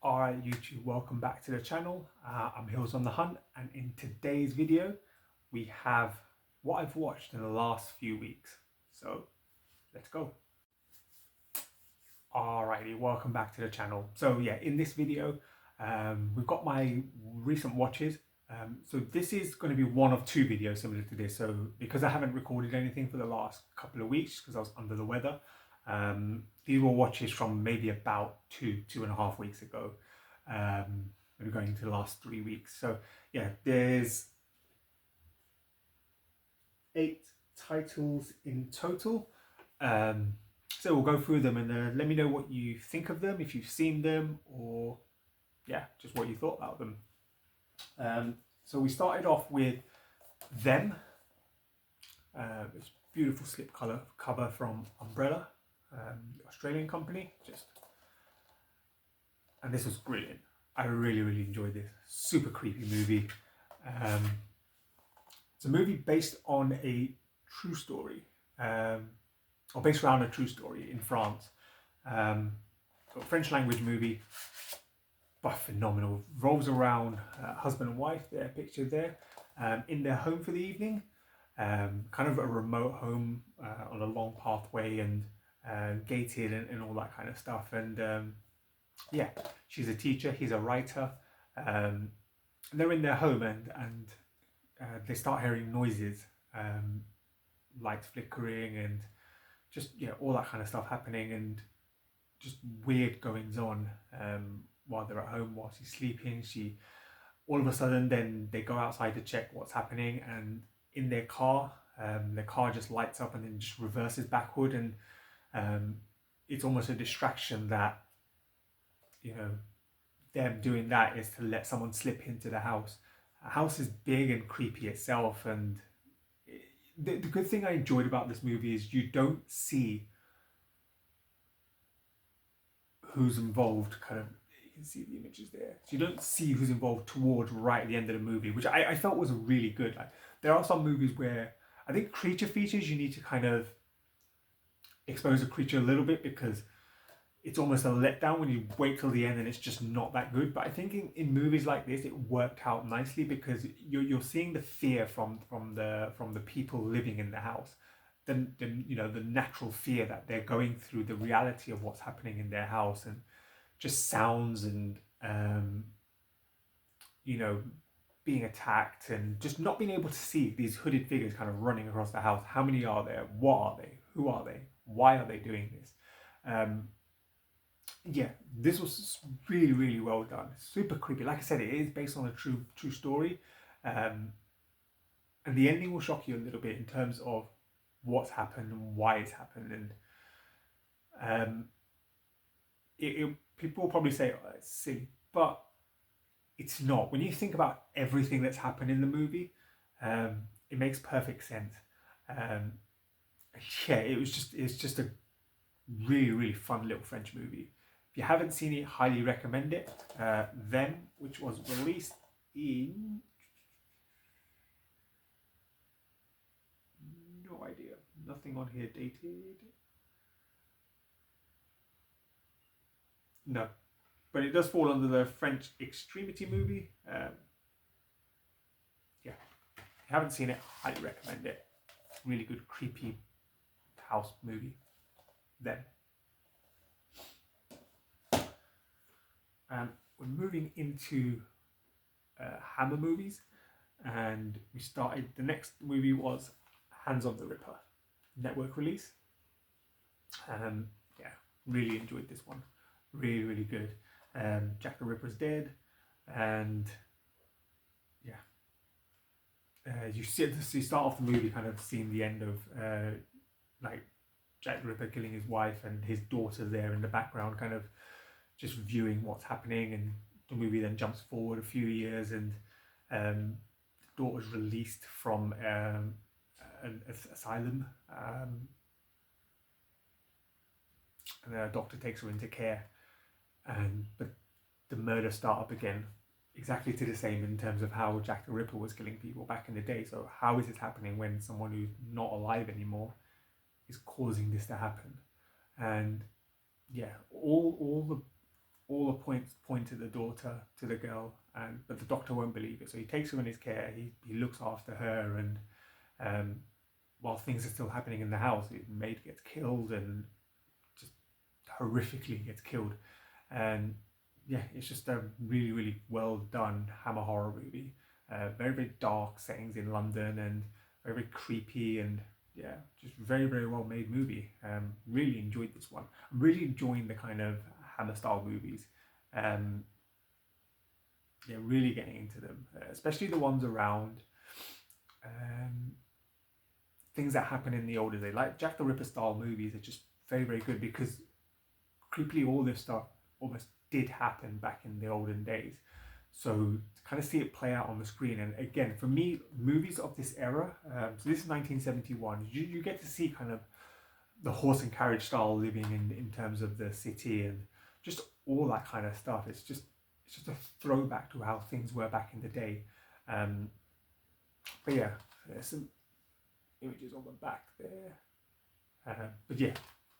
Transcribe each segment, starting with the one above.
Alright YouTube, welcome back to the channel. I'm Hills on the Hunt, and in today's video we have what I've watched in the last few weeks. So let's go. Alrighty, welcome back to the channel. So yeah, in this video we've got my recent watches. So this is going to be one of two videos similar to this. So because I haven't recorded anything for the last couple of weeks because I was under the weather, these were watches from maybe about 2.5 weeks ago. Maybe going into the last 3 weeks. So yeah, there's 8 titles in total. So we'll go through them and let me know what you think of them, if you've seen them, or yeah, just what you thought about them. So we started off with Them. This beautiful slip cover from Umbrella, the Australian company. And this was brilliant. I really enjoyed this. Super creepy movie. It's a movie based on a true story, or based around a true story in France. Got a French language movie, but phenomenal. Revolves around husband and wife. They're pictured there in their home for the evening. Kind of a remote home on a long pathway and gated and all that kind of stuff. And yeah, she's a teacher, he's a writer. And they're in their home and they start hearing noises, lights flickering and just all that kind of stuff happening, and just weird goings on while they're at home, while she's sleeping. She all of a sudden, then they go outside to check what's happening, and in their car just lights up and then just reverses backward, and it's almost a distraction that them doing that is to let someone slip into the house. The house is big and creepy itself, and the good thing I enjoyed about this movie is you don't see who's involved. Kind of, you can see the images there, so you don't see who's involved towards right at the end of the movie, which I felt was really good. Like, there are some movies where I think creature features, you need to kind of expose a creature a little bit because it's almost a letdown when you wait till the end and it's just not that good. But I think in movies like this, it worked out nicely because you're seeing the fear from the people living in the house, the natural fear that they're going through, the reality of what's happening in their house, and just sounds and being attacked and just not being able to see these hooded figures kind of running across the house. How many are there? What are they? Who are they? Why are they doing this? Yeah, this was really well done. Super creepy. Like I said, it is based on a true story, and the ending will shock you a little bit in terms of what's happened and why it's happened. And people will probably say, "Oh, it's silly," but it's not. When you think about everything that's happened in the movie, it makes perfect sense. Yeah, it's just a really fun little French movie. If you haven't seen it, highly recommend it. Them, which was released in, no idea, nothing on here dated. No, but it does fall under the French extremity movie. Yeah, if you haven't seen it, highly recommend it. Really good creepy house movie. Them. We're moving into Hammer movies, and we started. The next movie was Hands of the Ripper, network release. Yeah, really enjoyed this one. Really good. Jack the Ripper's dead, and yeah, you start off the movie kind of seeing the end of like Jack the Ripper killing his wife and his daughter there in the background, kind of just viewing what's happening. And the movie then jumps forward a few years, and the daughter's released from an asylum, and the doctor takes her into care, but the murders start up again, exactly to the same in terms of how Jack the Ripper was killing people back in the day. So how is this happening when someone who's not alive anymore is causing this to happen? And yeah, all the all the points point to the daughter, to the girl, and but the doctor won't believe it. So he takes her in his care. He looks after her, and um, while things are still happening in the house, the maid gets killed and just horrifically gets killed. And yeah, it's just a really, really well done Hammer horror movie. Very, very dark settings in London and very, very creepy and yeah, just very, very well made movie. Really enjoyed this one. I'm really enjoying the kind of Hammer style movies. Um, yeah, really getting into them, especially the ones around um, things that happen in the older days, like Jack the Ripper style movies are just very, very good because creepily all this stuff almost did happen back in the olden days. So to kind of see it play out on the screen, and again, for me, movies of this era, so this is 1971, you get to see kind of the horse and carriage style living in terms of the city and just all that kind of stuff. It's just a throwback to how things were back in the day. But yeah, there's some images on the back there. But yeah,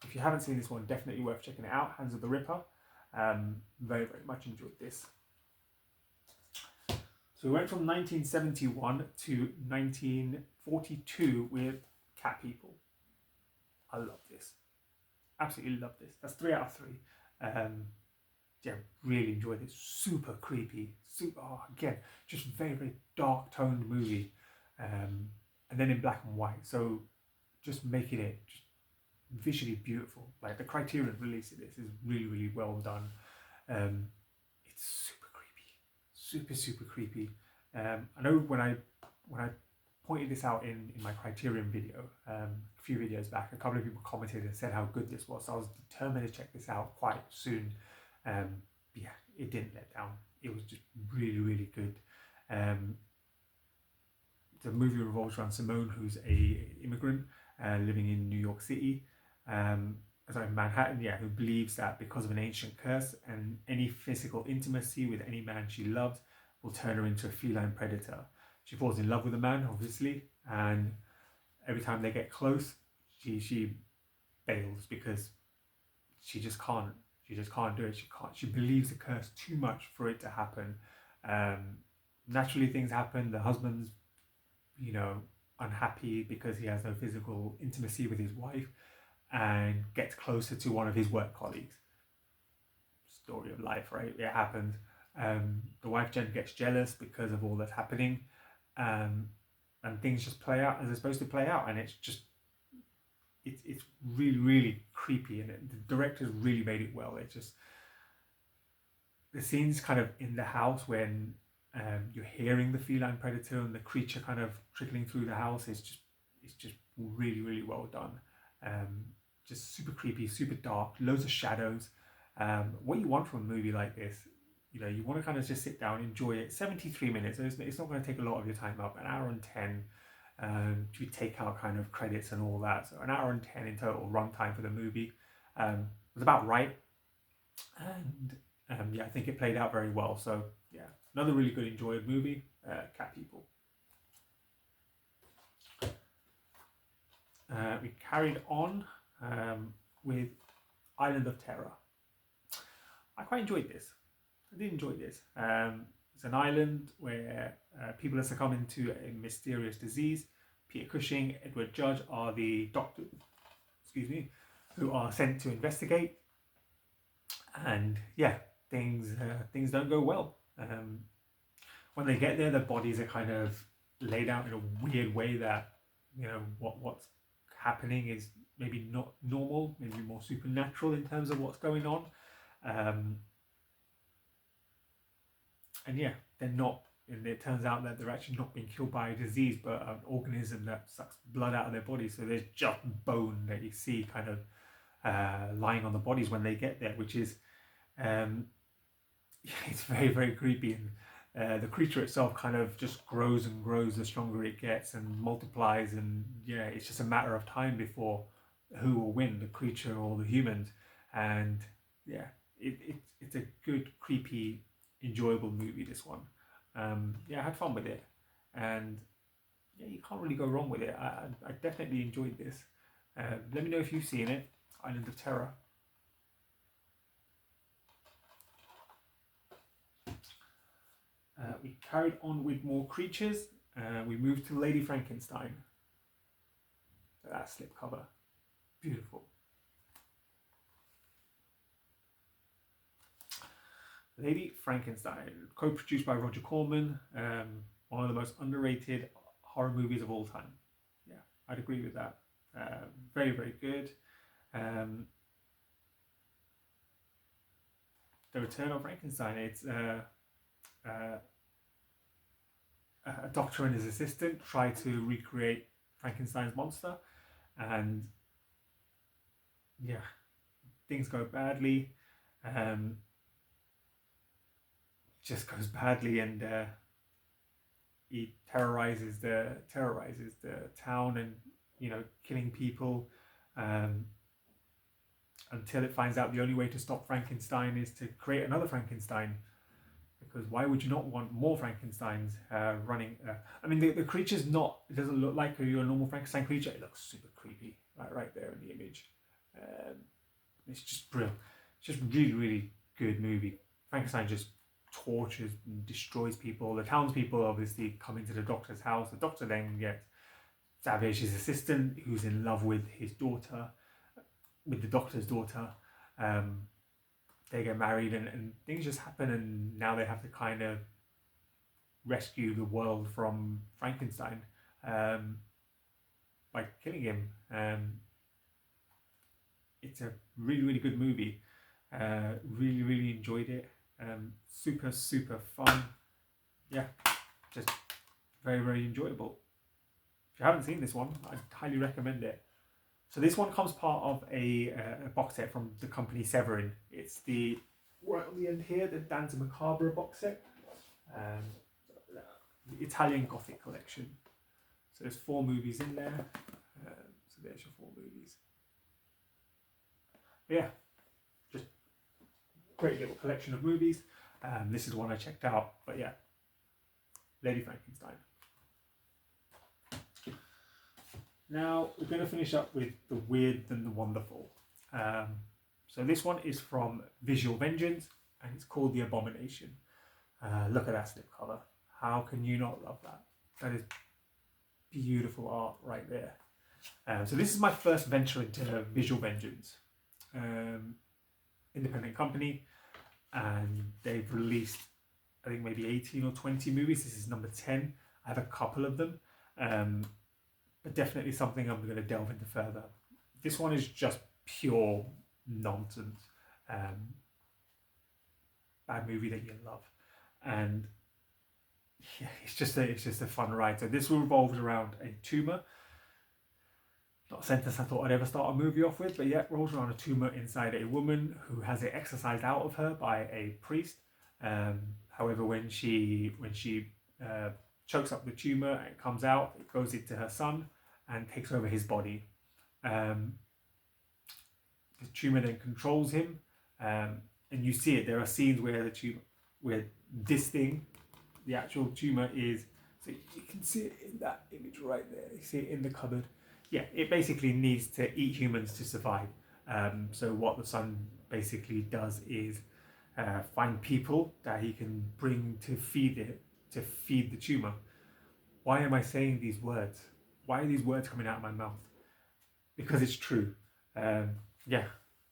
if you haven't seen this one, definitely worth checking it out. Hands of the Ripper. Very, very much enjoyed this. So we went from 1971 to 1942 with Cat People. I love this. Absolutely love this. That's 3 out of 3. Yeah, really enjoyed it. Super creepy. Super, again, just very, very dark toned movie. And then in black and white. So just making it just visually beautiful. Like the Criterion release of this is really, really well done. It's super creepy. Super, super creepy. I know when I pointed this out in my Criterion video a few videos back, a couple of people commented and said how good this was. So I was determined to check this out quite soon. Yeah, it didn't let down. It was just really, really good. The movie revolves around Simone, who's a immigrant living in New York City, Manhattan, yeah, who believes that because of an ancient curse and any physical intimacy with any man she loves will turn her into a feline predator. She falls in love with the man, obviously, and every time they get close, she bails because she just can't. She just can't do it. She believes the curse too much for it to happen. Naturally, things happen. The husband's, unhappy because he has no physical intimacy with his wife, and gets closer to one of his work colleagues. Story of life, right? It happens. The wife Jen gets jealous because of all that's happening, and things just play out as they're supposed to play out, and it's really, really creepy, and the directors really made it well. It's just the scenes kind of in the house when you're hearing the feline predator and the creature kind of trickling through the house. It's just really, really well done. Just super creepy, super dark, loads of shadows. What you want from a movie like this, you want to kind of just sit down, enjoy it. 73 minutes. It's not going to take a lot of your time up. An hour and 10. To take out kind of credits and all that. So an hour and 10 in total runtime for the movie. Was about right. And yeah, I think it played out very well. So yeah, another really good enjoyed movie, Cat People. We carried on with Island of Terror. I quite enjoyed this. I did enjoy this. It's an island where people are succumbing to a mysterious disease. Peter Cushing, Edward Judge are the doctors, who are sent to investigate. And yeah, things don't go well. When they get there, their bodies are kind of laid out in a weird way that what's happening is maybe not normal, maybe more supernatural in terms of what's going on. And yeah, they're not, and it turns out that they're actually not being killed by a disease, but an organism that sucks blood out of their body. So there's just bone that you see kind of lying on the bodies when they get there, which is, it's very, very creepy. And the creature itself kind of just grows and grows the stronger it gets and multiplies. And yeah, it's just a matter of time before who will win, the creature or the humans. And yeah, it's a good, creepy, enjoyable movie, this one. Yeah, I had fun with it, and yeah, you can't really go wrong with it. I definitely enjoyed this. Let me know if you've seen it, Island of Terror. we carried on with more creatures. We moved to Lady Frankenstein. That slipcover, beautiful. Lady Frankenstein, co-produced by Roger Corman, one of the most underrated horror movies of all time. Yeah, I'd agree with that. Very, very good. The Return of Frankenstein. It's a doctor and his assistant try to recreate Frankenstein's monster, and yeah, things go badly. Just goes badly, and he terrorizes the town, and killing people, until it finds out the only way to stop Frankenstein is to create another Frankenstein. Because why would you not want more Frankensteins running? I mean, the creature's not. It doesn't look like your normal Frankenstein creature. It looks super creepy, right there in the image. It's just brilliant. It's just really, really good movie. Frankenstein just tortures and destroys people. The townspeople obviously come into the doctor's house. The doctor then gets Savage, his assistant, who's in love with his daughter, with the doctor's daughter. They get married, and things just happen, and now they have to kind of rescue the world from Frankenstein by killing him. It's a really, really good movie. Really, really enjoyed it. Super, super fun. Yeah, just very, very enjoyable. If you haven't seen this one, I'd highly recommend it. So this one comes part of a box set from the company Severin. It's the right on the end here, the Danza Macabre box set, the Italian Gothic collection. So there's 4 movies in there. So there's your 4 movies. But yeah, just great little collection of movies. This is one I checked out. But yeah, Lady Frankenstein. Now we're going to finish up with the weird and the wonderful. So this one is from Visual Vengeance, and it's called The Abomination. Look at that slipcover. How can you not love that? That is beautiful art right there. So this is my first venture into Visual Vengeance. Independent company, and they've released, I think, maybe 18 or 20 movies. This is number 10. I have a couple of them. But definitely something I'm going to delve into further. This one is just pure nonsense. Bad movie that you love, and yeah, it's just a fun ride. So this revolves around a tumor. Not a sentence I thought I'd ever start a movie off with, but yeah, it rolls around a tumor inside a woman who has it exorcised out of her by a priest. However, when she chokes up the tumor and it comes out, it goes into her son and takes over his body. The tumor then controls him, and you see it. There are scenes where this thing, the actual tumor, is. So you can see it in that image right there. You see it in the cupboard. Yeah, it basically needs to eat humans to survive. So what the son basically does is find people that he can bring to feed the tumor. Why am I saying these words? Why are these words coming out of my mouth? Because it's true. Yeah,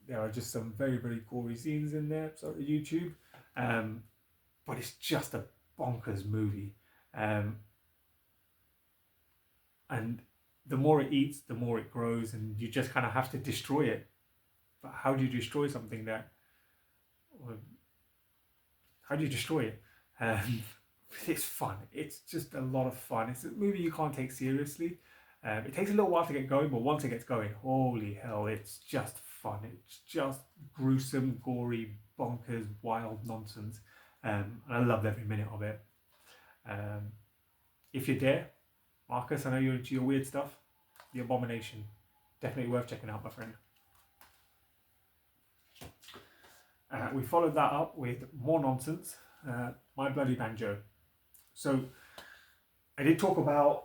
there are just some very, very gory scenes in there. Sorry, YouTube. But it's just a bonkers movie. And the more it eats, the more it grows, and you just kind of have to destroy it. But how do you destroy something that? How do you destroy it? It's fun. It's just a lot of fun. It's a movie you can't take seriously. It takes a little while to get going, but once it gets going, holy hell, it's just fun. It's just gruesome, gory, bonkers, wild nonsense. And I loved every minute of it. If you're there, Marcus, I know you're into your weird stuff. The Abomination. Definitely worth checking out, my friend. We followed that up with more nonsense. My Bloody Banjo. So I did talk about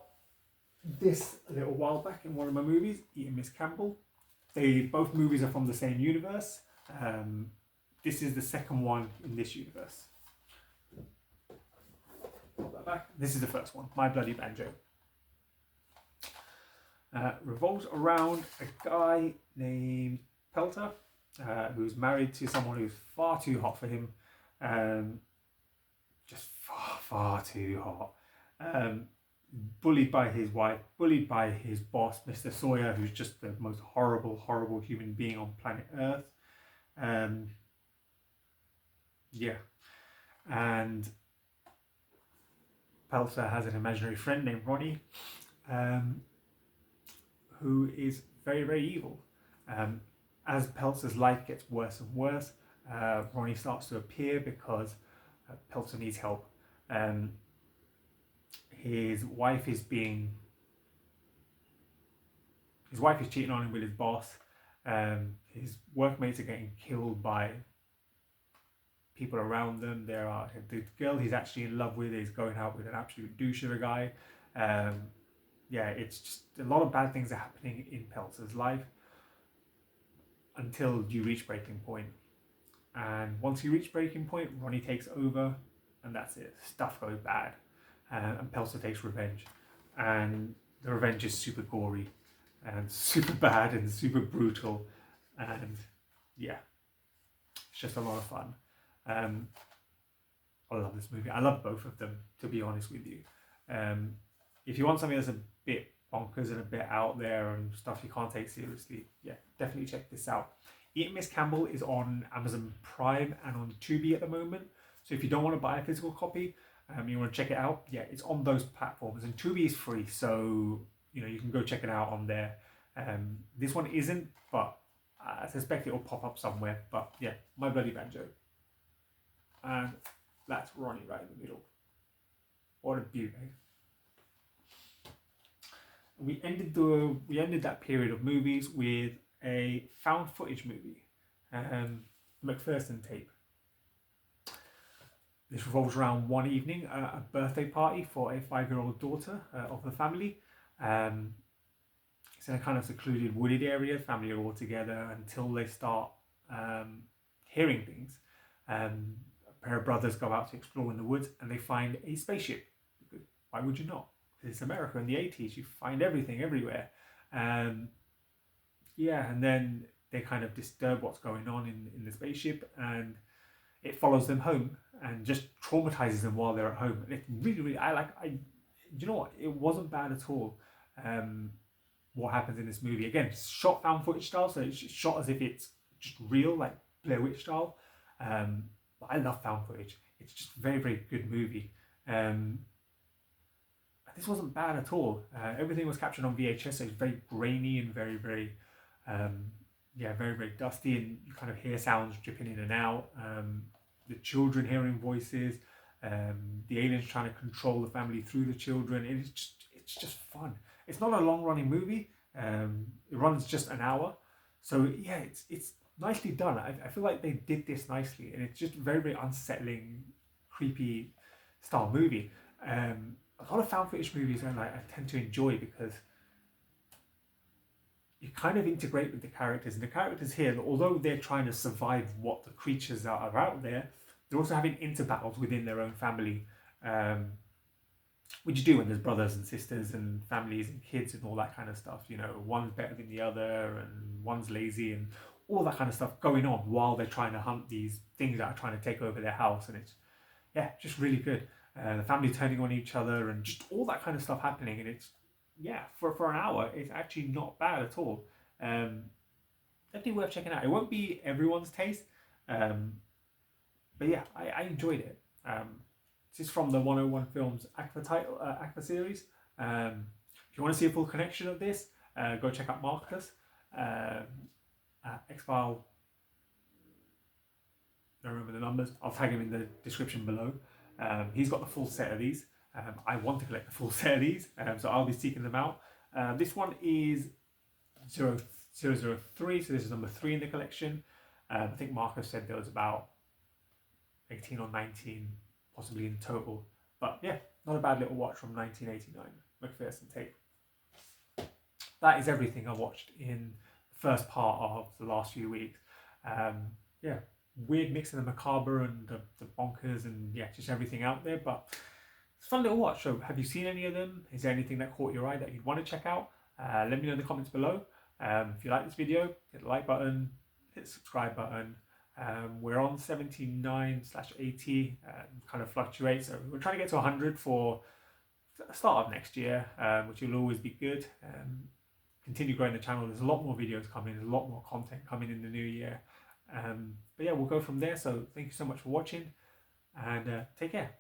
this a little while back in one of my movies, Eating Miss Campbell. Both movies are from the same universe. This is the second one in this universe. back. This is the first one, My Bloody Banjo. Revolves around a guy named Pelter, who's married to someone who's far too hot for him. Just far too hot. Bullied by his wife, bullied by his boss, Mr. Sawyer, who's just the most horrible human being on planet Earth. Yeah. And Pelter has an imaginary friend named Ronnie, who is very evil. As Pelter's life gets worse and worse, Ronnie starts to appear because Pelter needs help. His wife is cheating on him with his boss. His workmates are getting killed by people around them. The girl he's actually in love with is going out with an absolute douche of a guy. Yeah, it's just a lot of bad things are happening in Pelter's life until you reach breaking point. And once you reach breaking point, Ronnie takes over, and that's it. Stuff goes bad, and Pelter takes revenge. And the revenge is super gory, and super bad, and super brutal. And yeah, it's just a lot of fun. I love this movie. I love both of them, to be honest with you. If you want something that's a bit bonkers and a bit out there and stuff you can't take seriously, yeah, definitely check this out. Eat Miss Campbell is on Amazon Prime and on Tubi at the moment. So if you don't want to buy a physical copy, you want to check it out, yeah, it's on those platforms. And Tubi is free, so you can go check it out on there. This one isn't, but I suspect it will pop up somewhere. But yeah, My Bloody Banjo. And that's Ronnie right in the middle. What a beauty. We ended that period of movies with a found footage movie, McPherson Tape. This revolves around one evening, a birthday party for a 5-year-old daughter of the family. It's in a kind of secluded wooded area. Family are all together until they start hearing things. A pair of brothers go out to explore in the woods and they find a spaceship. Why would you not? It's America in the 80s. You find everything everywhere. Yeah, and then they kind of disturb what's going on in the spaceship, and it follows them home and just traumatizes them while they're at home. And it's really, you know what? It wasn't bad at all. What happens in this movie? Again, it's shot found footage style, so it's shot as if it's just real, like Blair Witch style. But I love found footage. It's just a very good movie. This wasn't bad at all. Everything was captured on VHS, so it's very grainy and very dusty, and you kind of hear sounds dripping in and out. The children hearing voices, the aliens trying to control the family through the children. It's just fun. It's not a long running movie. It runs just an hour, so yeah, it's nicely done. I feel like they did this nicely, and it's just a very unsettling, creepy style movie. A lot of found footage movies I tend to enjoy because you kind of integrate with the characters, and the characters here, although they're trying to survive what the creatures are out there, they're also having inter-battles within their own family, which you do when there's brothers and sisters and families and kids and all that kind of stuff. One's better than the other, and one's lazy, and all that kind of stuff going on while they're trying to hunt these things that are trying to take over their house. And it's just really good. The family turning on each other and just all that kind of stuff happening, and it's for an hour it's actually not bad at all. Definitely worth checking out. It won't be everyone's taste, but yeah, I enjoyed it. This is from the 101 Films Aqua series. If you want to see a full connection of this, go check out Marcus X-File. I don't remember the numbers. I'll tag him in the description below. He's got the full set of these. I want to collect the full set of these, so I'll be seeking them out. This one is 003, so this is number 3 in the collection. I think Marcus said there was about 18 or 19 possibly in total. But yeah, not a bad little watch from 1989, McPherson Tape. That is everything I watched in the first part of the last few weeks. Weird mix of the macabre and the bonkers and just everything out there, but it's a fun little watch. So have you seen any of them? Is there anything that caught your eye that you'd want to check out? Let me know in the comments below. If you like this video, hit the like button, hit the subscribe button. We're on 79/80, kind of fluctuates. So we're trying to get to 100 for the start of next year, which will always be good. Continue growing the channel. There's a lot more videos coming, there's a lot more content coming in the new year. But yeah, we'll go from there. So thank you so much for watching, and take care.